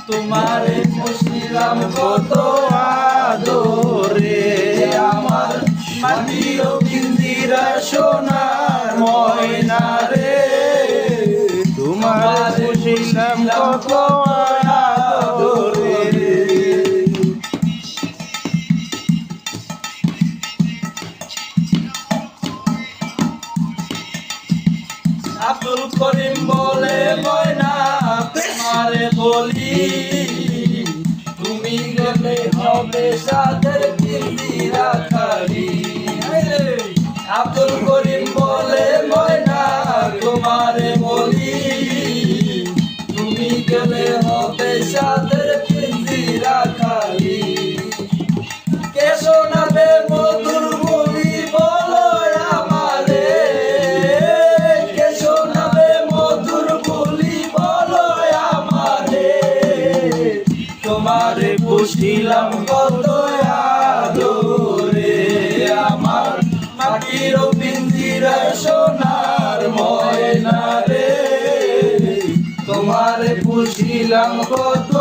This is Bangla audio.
তোমারে পুষিলাম কত আদরে, আমার মাটির পিঞ্জিরা সোনার ময়না রে, তোমারে পুষিলাম কত আদরে। আব্দুল করিম বলে ময়না তোমারে বলি, তুমি গেলে হবে সাদের পিঞ্জিরা খালি। আব্দুল করিম বলে ময়না তোমারে বলি, তুমি গেলে হবে সাদের পিঞ্জিরা খালি। কে শোনাবে মধুর বলি বলো আমারে, কে শোনাবে মধুর বলি বলো আমারে, তোমারে পুষিলাম কত আদরে, আমার মাটির পিঞ্জিরা সোনার ময়না রে, তোমারে পুষিলাম কত